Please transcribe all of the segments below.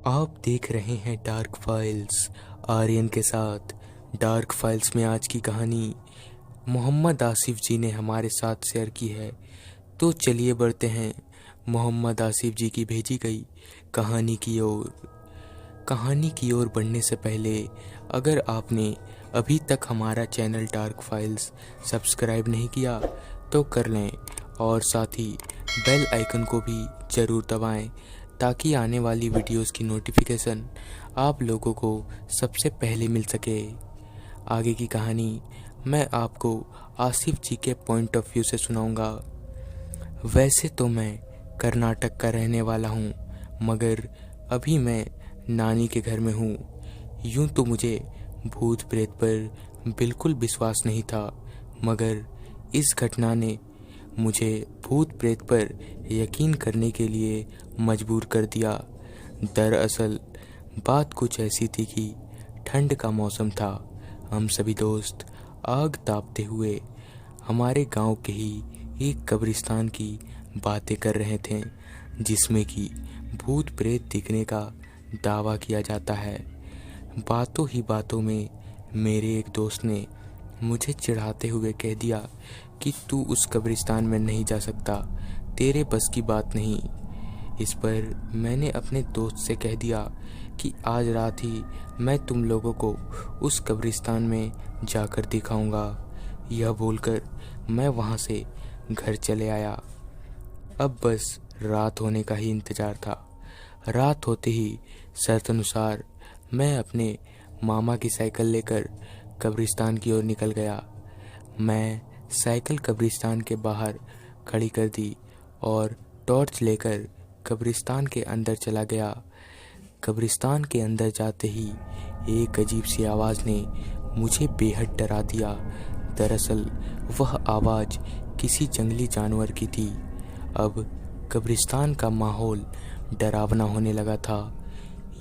आप देख रहे हैं डार्क फाइल्स आर्यन के साथ। डार्क फाइल्स में आज की कहानी मोहम्मद आसिफ जी ने हमारे साथ शेयर की है। तो चलिए बढ़ते हैं मोहम्मद आसिफ जी की भेजी गई कहानी की ओर। कहानी की ओर बढ़ने से पहले अगर आपने अभी तक हमारा चैनल डार्क फाइल्स सब्सक्राइब नहीं किया तो कर लें और साथ ही बेल आइकन को भी ज़रूर दबाएं ताकि आने वाली वीडियोस की नोटिफिकेशन आप लोगों को सबसे पहले मिल सके। आगे की कहानी मैं आपको आसिफ जी के पॉइंट ऑफ व्यू से सुनाऊंगा। वैसे तो मैं कर्नाटक का रहने वाला हूँ, मगर अभी मैं नानी के घर में हूँ। यूं तो मुझे भूत प्रेत पर बिल्कुल विश्वास नहीं था, मगर इस घटना ने मुझे भूत प्रेत पर यकीन करने के लिए मजबूर कर दिया। दरअसल बात कुछ ऐसी थी कि ठंड का मौसम था। हम सभी दोस्त आग तापते हुए हमारे गांव के ही एक कब्रिस्तान की बातें कर रहे थे, जिसमें कि भूत प्रेत दिखने का दावा किया जाता है। बातों ही बातों में मेरे एक दोस्त ने मुझे चिढ़ाते हुए कह दिया कि तू उस कब्रिस्तान में नहीं जा सकता, तेरे बस की बात नहीं। इस पर मैंने अपने दोस्त से कह दिया कि आज रात ही मैं तुम लोगों को उस कब्रिस्तान में जाकर दिखाऊंगा। यह बोलकर मैं वहां से घर चले आया। अब बस रात होने का ही इंतजार था। रात होते ही शर्त अनुसार मैं अपने मामा की साइकिल लेकर कब्रिस्तान की ओर निकल गया। मैं साइकिल कब्रिस्तान के बाहर खड़ी कर दी और टॉर्च लेकर कब्रिस्तान के अंदर चला गया। कब्रिस्तान के अंदर जाते ही एक अजीब सी आवाज़ ने मुझे बेहद डरा दिया। दरअसल वह आवाज़ किसी जंगली जानवर की थी। अब कब्रिस्तान का माहौल डरावना होने लगा था।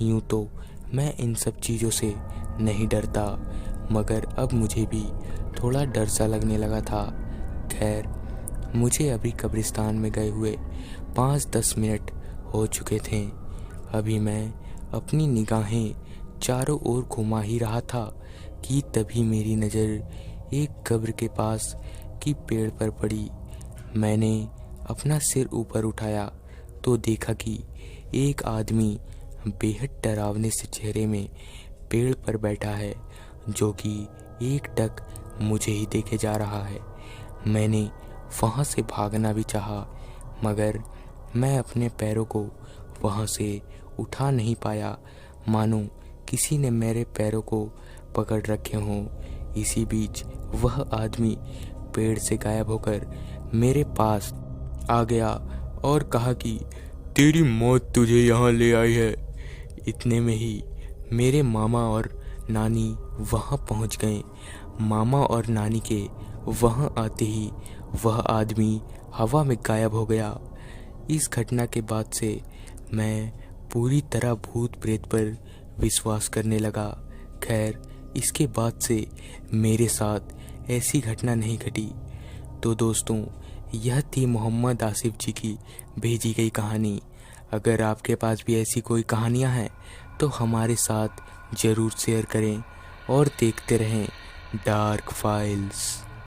यूं तो मैं इन सब चीज़ों से नहीं डरता, मगर अब मुझे भी थोड़ा डर सा लगने लगा था। खैर, मुझे अभी कब्रिस्तान में गए हुए 5-10 मिनट हो चुके थे। अभी मैं अपनी निगाहें चारों ओर घुमा ही रहा था कि तभी मेरी नज़र एक कब्र के पास की पेड़ पर पड़ी। मैंने अपना सिर ऊपर उठाया तो देखा कि एक आदमी बेहद डरावने से चेहरे में पेड़ पर बैठा है, जो कि एकटक मुझे ही देखे जा रहा है। मैंने वहाँ से भागना भी चाहा, मगर मैं अपने पैरों को वहाँ से उठा नहीं पाया, मानो किसी ने मेरे पैरों को पकड़ रखे हों। इसी बीच वह आदमी पेड़ से गायब होकर मेरे पास आ गया और कहा कि तेरी मौत तुझे यहाँ ले आई है। इतने में ही मेरे मामा और नानी वहाँ पहुँच गए। मामा और नानी के वहाँ आते ही वह आदमी हवा में गायब हो गया। इस घटना के बाद से मैं पूरी तरह भूत प्रेत पर विश्वास करने लगा। खैर, इसके बाद से मेरे साथ ऐसी घटना नहीं घटी। तो दोस्तों, यह थी मोहम्मद आसिफ जी की भेजी गई कहानी। अगर आपके पास भी ऐसी कोई कहानियाँ हैं तो हमारे साथ ज़रूर शेयर करें और देखते रहें डार्क फाइल्स।